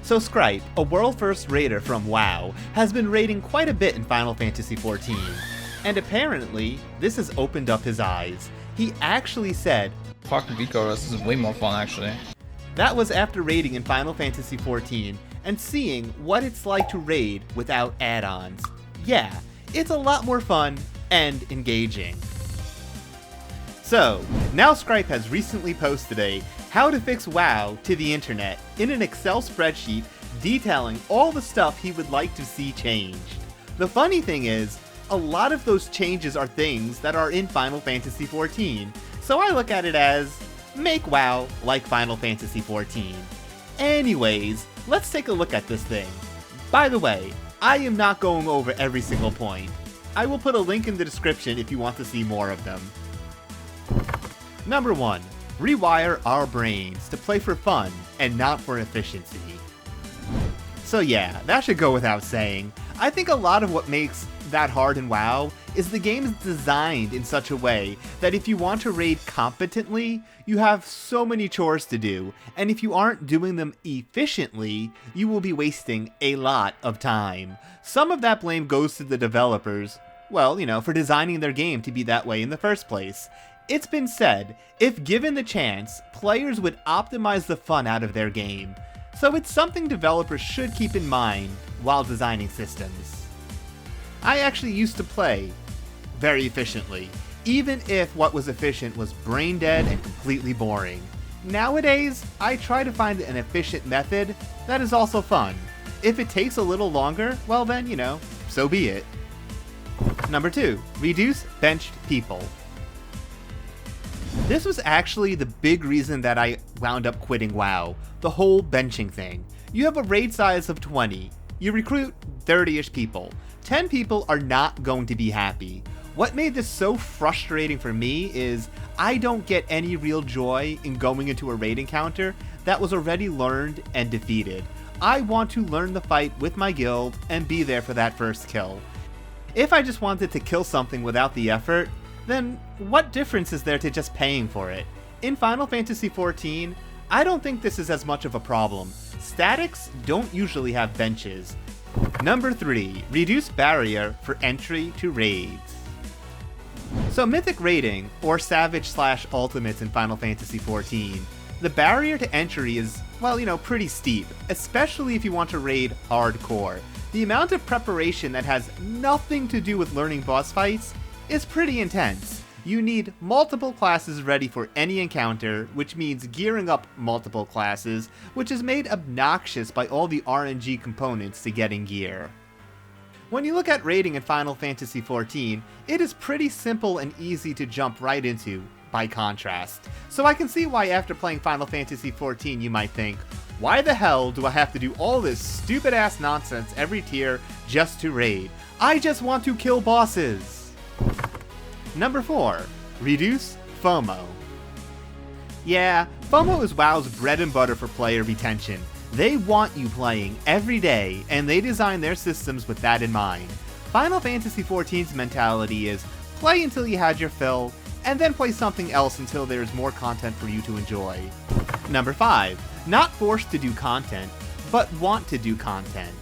So Scripe, a world-first raider from WoW, has been raiding quite a bit in Final Fantasy XIV, and apparently, this has opened up his eyes. He actually said, "Fuck Vico, this is way more fun actually." That was after raiding in Final Fantasy XIV and seeing what it's like to raid without add-ons. Yeah, it's a lot more fun and engaging. So, now Scripe has recently posted a How to Fix WoW to the internet in an Excel spreadsheet detailing all the stuff he would like to see changed. The funny thing is, a lot of those changes are things that are in Final Fantasy XIV, so I look at it as, make WoW like Final Fantasy XIV. Anyways, let's take a look at this thing. By the way, I am not going over every single point. I will put a link in the description if you want to see more of them. Number 1. Rewire our brains to play for fun and not for efficiency. So yeah, that should go without saying. I think a lot of what makes that hard in WoW is the game is designed in such a way that if you want to raid competently, you have so many chores to do, and if you aren't doing them efficiently, you will be wasting a lot of time. Some of that blame goes to the developers, well, for designing their game to be that way in the first place. It's been said, if given the chance, players would optimize the fun out of their game, so it's something developers should keep in mind while designing systems. I actually used to play very efficiently, even if what was efficient was brain dead and completely boring. Nowadays, I try to find an efficient method that is also fun. If it takes a little longer, well then, so be it. Number 2, reduce benched people. This was actually the big reason that I wound up quitting WoW, the whole benching thing. You have a raid size of 20, you recruit 30-ish people, 10 people are not going to be happy. What made this so frustrating for me is I don't get any real joy in going into a raid encounter that was already learned and defeated. I want to learn the fight with my guild and be there for that first kill. If I just wanted to kill something without the effort, then what difference is there to just paying for it? In Final Fantasy XIV, I don't think this is as much of a problem. Statics don't usually have benches. Number 3, reduce barrier for entry to raids. So Mythic raiding, or Savage/Ultimates in Final Fantasy XIV, the barrier to entry is, well, pretty steep, especially if you want to raid hardcore. The amount of preparation that has nothing to do with learning boss fights is pretty intense. You need multiple classes ready for any encounter, which means gearing up multiple classes, which is made obnoxious by all the RNG components to getting gear. When you look at raiding in Final Fantasy XIV, it is pretty simple and easy to jump right into, by contrast. So I can see why after playing Final Fantasy XIV you might think, why the hell do I have to do all this stupid ass nonsense every tier just to raid? I just want to kill bosses! Number 4, reduce FOMO. Yeah, FOMO is WoW's bread and butter for player retention. They want you playing every day, and they design their systems with that in mind. Final Fantasy XIV's mentality is, play until you had your fill, and then play something else until there's more content for you to enjoy. Number 5, not forced to do content, but want to do content.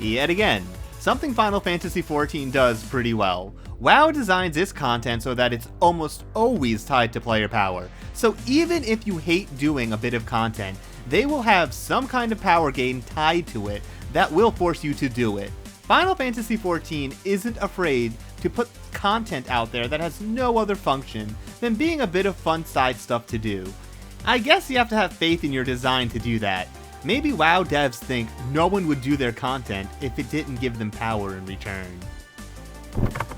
Yet again, something Final Fantasy XIV does pretty well. WoW designs its content so that it's almost always tied to player power, so even if you hate doing a bit of content, they will have some kind of power gain tied to it that will force you to do it. Final Fantasy XIV isn't afraid to put content out there that has no other function than being a bit of fun side stuff to do. I guess you have to have faith in your design to do that. Maybe WoW devs think no one would do their content if it didn't give them power in return.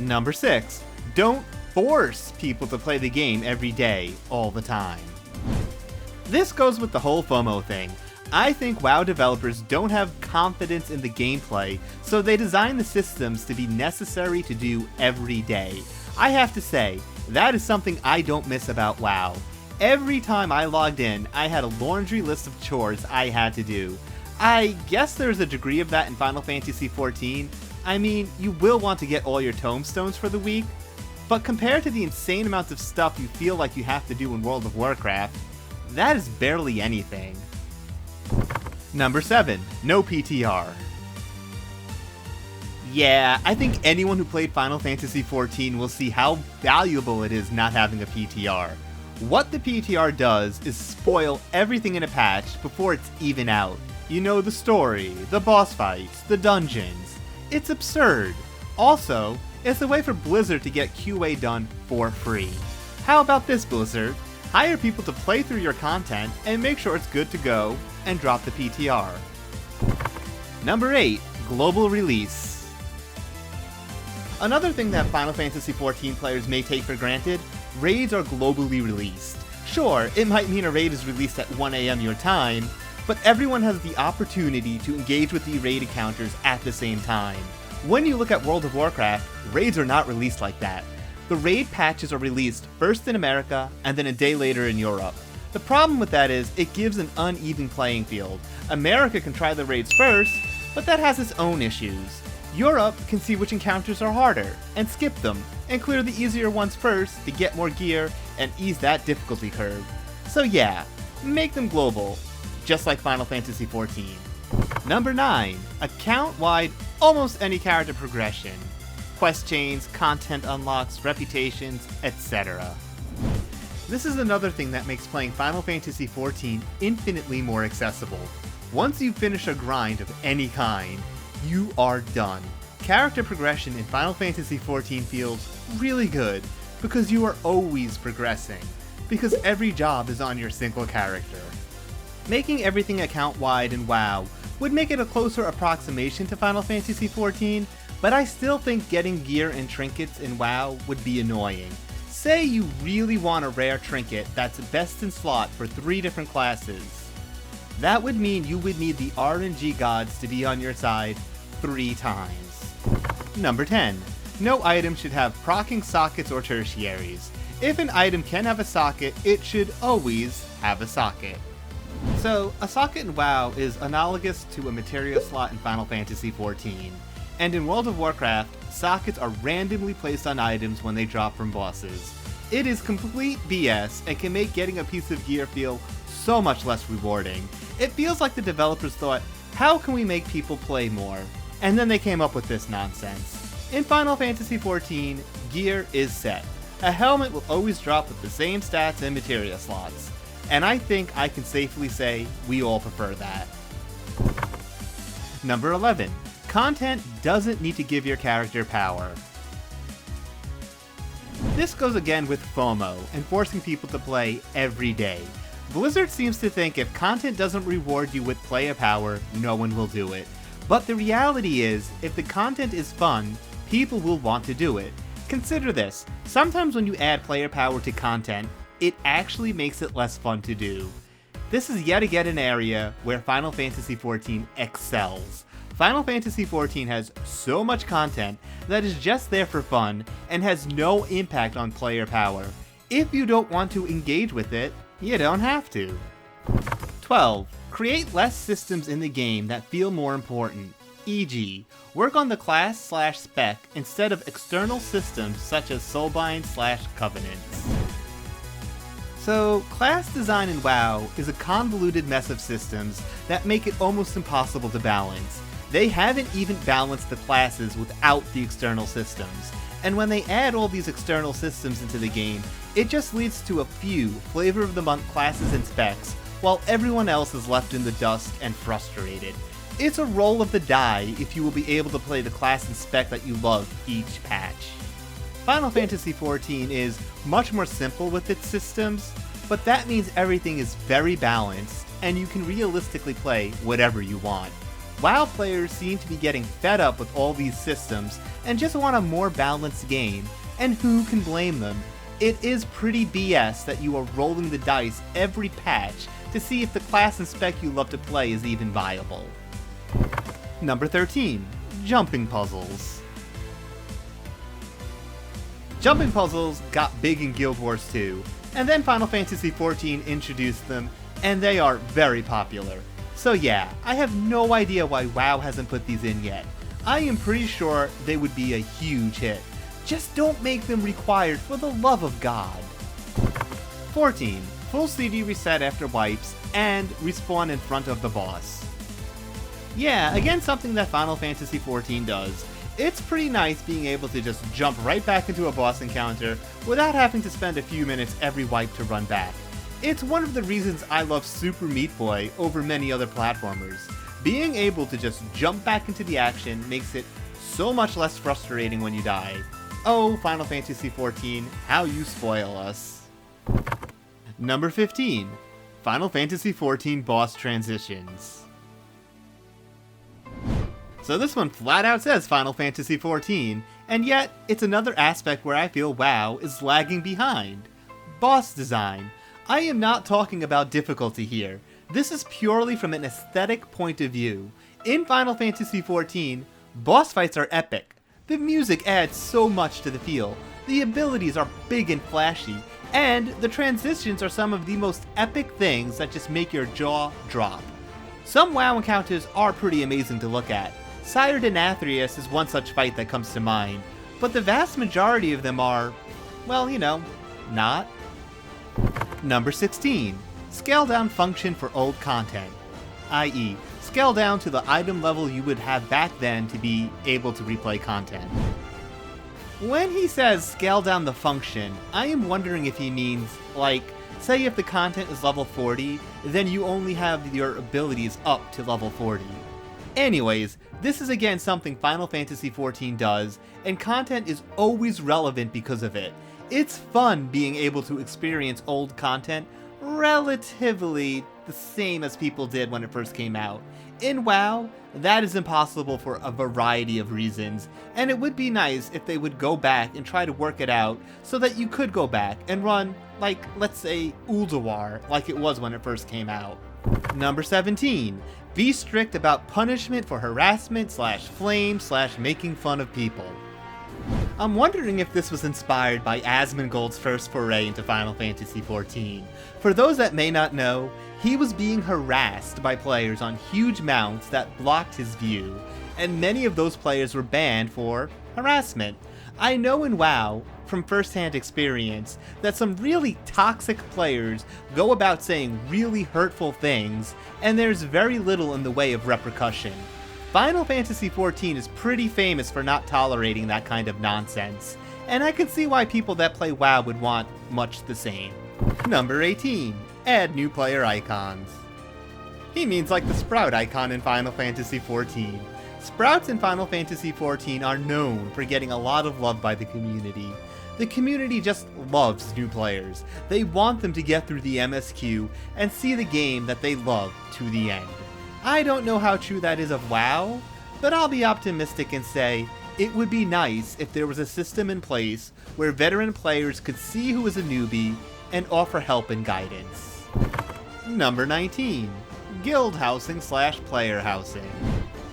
Number 6, don't force people to play the game every day, all the time. This goes with the whole FOMO thing. I think WoW developers don't have confidence in the gameplay, so they design the systems to be necessary to do every day. I have to say, that is something I don't miss about WoW. Every time I logged in, I had a laundry list of chores I had to do. I guess there's a degree of that in Final Fantasy XIV. I mean, you will want to get all your tomestones for the week, but compared to the insane amounts of stuff you feel like you have to do in World of Warcraft, that is barely anything. Number 7. No PTR. Yeah, I think anyone who played Final Fantasy XIV will see how valuable it is not having a PTR. What the PTR does is spoil everything in a patch before it's even out. You know, the story, the boss fights, the dungeons. It's absurd. Also, it's a way for Blizzard to get QA done for free. How about this, Blizzard? Hire people to play through your content and make sure it's good to go, and drop the PTR. Number 8. Global release. Another thing that Final Fantasy XIV players may take for granted, raids are globally released. Sure, it might mean a raid is released at 1 AM your time, but everyone has the opportunity to engage with the raid encounters at the same time. When you look at World of Warcraft, raids are not released like that. The raid patches are released first in America, and then a day later in Europe. The problem with that is, it gives an uneven playing field. America can try the raids first, but that has its own issues. Europe can see which encounters are harder, and skip them, and clear the easier ones first to get more gear and ease that difficulty curve. So yeah, make them global, just like Final Fantasy XIV. Number 9. Account-wide, almost any character progression. Quest chains, content unlocks, reputations, etc. This is another thing that makes playing Final Fantasy XIV infinitely more accessible. Once you finish a grind of any kind, you are done. Character progression in Final Fantasy XIV feels really good, because you are always progressing, because every job is on your single character. Making everything account-wide in WoW would make it a closer approximation to Final Fantasy XIV, but I still think getting gear and trinkets in WoW would be annoying. Say you really want a rare trinket that's best in slot for 3 different classes. That would mean you would need the RNG gods to be on your side 3 times. Number 10. No item should have proccing sockets or tertiaries. If an item can have a socket, it should always have a socket. So, a socket in WoW is analogous to a materia slot in Final Fantasy XIV. And in World of Warcraft, sockets are randomly placed on items when they drop from bosses. It is complete BS and can make getting a piece of gear feel so much less rewarding. It feels like the developers thought, how can we make people play more? And then they came up with this nonsense. In Final Fantasy XIV, gear is set. A helmet will always drop with the same stats and materia slots. And I think I can safely say we all prefer that. Number 11. Content doesn't need to give your character power. This goes again with FOMO and forcing people to play every day. Blizzard seems to think if content doesn't reward you with player power, no one will do it. But the reality is, if the content is fun, people will want to do it. Consider this, sometimes when you add player power to content, it actually makes it less fun to do. This is yet again an area where Final Fantasy XIV excels. Final Fantasy XIV has so much content that is just there for fun and has no impact on player power. If you don't want to engage with it, you don't have to. 12. Create less systems in the game that feel more important. E.g., work on the class/spec instead of external systems such as Soulbind/Covenants. So, class design in WoW is a convoluted mess of systems that make it almost impossible to balance. They haven't even balanced the classes without the external systems, and when they add all these external systems into the game, it just leads to a few flavor of the month classes and specs, while everyone else is left in the dust and frustrated. It's a roll of the die if you will be able to play the class and spec that you love each patch. Final Fantasy XIV is much more simple with its systems, but that means everything is very balanced, and you can realistically play whatever you want. WoW players seem to be getting fed up with all these systems and just want a more balanced game, and who can blame them? It is pretty BS that you are rolling the dice every patch to see if the class and spec you love to play is even viable. Number 13. Jumping puzzles. Jumping puzzles got big in Guild Wars 2, and then Final Fantasy XIV introduced them, and they are very popular. So yeah, I have no idea why WoW hasn't put these in yet. I am pretty sure they would be a huge hit. Just don't make them required for the love of God. 14. Full CD reset after wipes, and respawn in front of the boss. Yeah, again, something that Final Fantasy XIV does. It's pretty nice being able to just jump right back into a boss encounter without having to spend a few minutes every wipe to run back. It's one of the reasons I love Super Meat Boy over many other platformers. Being able to just jump back into the action makes it so much less frustrating when you die. Oh, Final Fantasy XIV, how you spoil us. Number 15. Final Fantasy XIV Boss Transitions. So this one flat out says Final Fantasy XIV, and yet it's another aspect where I feel WoW is lagging behind. Boss design. I am not talking about difficulty here. This is purely from an aesthetic point of view. In Final Fantasy XIV, boss fights are epic. The music adds so much to the feel, the abilities are big and flashy, and the transitions are some of the most epic things that just make your jaw drop. Some WoW encounters are pretty amazing to look at. Sire Denathrius is one such fight that comes to mind, but the vast majority of them are, well, you know, not. Number 16. Scale down function for old content, i.e., scale down to the item level you would have back then to be able to replay content. When he says scale down the function, I am wondering if he means, like, say if the content is level 40, then you only have your abilities up to level 40. Anyways, this is again something Final Fantasy XIV does, and content is always relevant because of it. It's fun being able to experience old content relatively the same as people did when it first came out. In WoW, that is impossible for a variety of reasons, and it would be nice if they would go back and try to work it out so that you could go back and run, like, let's say, Ulduar, like it was when it first came out. Number 17. Be strict about punishment for harassment / flame / making fun of people. I'm wondering if this was inspired by Asmongold's first foray into Final Fantasy XIV. For those that may not know, he was being harassed by players on huge mounts that blocked his view, and many of those players were banned for harassment. I know in WoW, from first-hand experience, that some really toxic players go about saying really hurtful things, and there's very little in the way of repercussion. Final Fantasy XIV is pretty famous for not tolerating that kind of nonsense, and I can see why people that play WoW would want much the same. Number 18. Add new player icons. He means like the Sprout icon in Final Fantasy XIV. Sprouts in Final Fantasy XIV are known for getting a lot of love by the community. The community just loves new players. They want them to get through the MSQ and see the game that they love to the end. I don't know how true that is of WoW, but I'll be optimistic and say it would be nice if there was a system in place where veteran players could see who is a newbie and offer help and guidance. Number 19. Guild housing / player housing.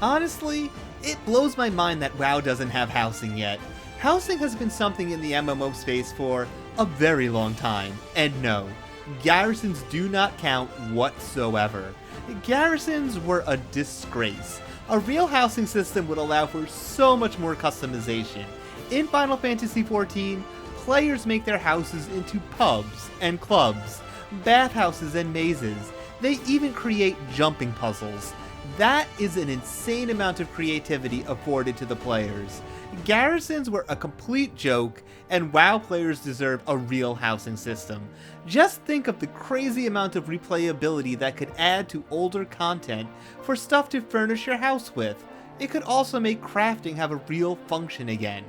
Honestly, it blows my mind that WoW doesn't have housing yet. Housing has been something in the MMO space for a very long time, and no, garrisons do not count whatsoever. Garrisons were a disgrace. A real housing system would allow for so much more customization. In Final Fantasy XIV, players make their houses into pubs and clubs, bathhouses and mazes. They even create jumping puzzles. That is an insane amount of creativity afforded to the players. Garrisons were a complete joke, and WoW players deserve a real housing system. Just think of the crazy amount of replayability that could add to older content for stuff to furnish your house with. It could also make crafting have a real function again.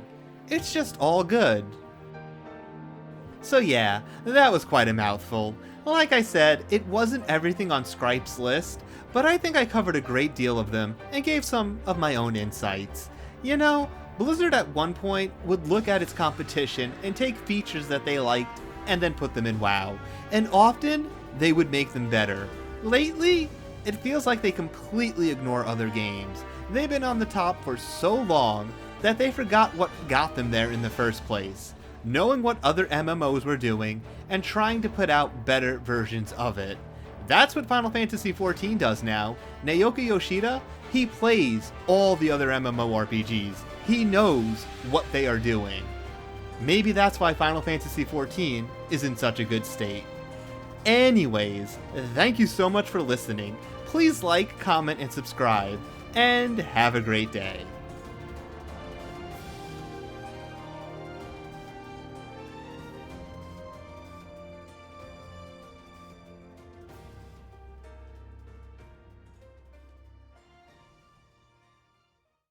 It's just all good. So yeah, that was quite a mouthful. Like I said, it wasn't everything on Scripe's list, but I think I covered a great deal of them and gave some of my own insights. You know, Blizzard at one point would look at its competition and take features that they liked and then put them in WoW, and often they would make them better. Lately, it feels like they completely ignore other games. They've been on the top for so long that they forgot what got them there in the first place, knowing what other MMOs were doing and trying to put out better versions of it. That's what Final Fantasy XIV does now. Naoki Yoshida, he plays all the other MMORPGs. He knows what they are doing. Maybe that's why Final Fantasy XIV is in such a good state. Anyways, thank you so much for listening. Please like, comment, and subscribe. and have a great day.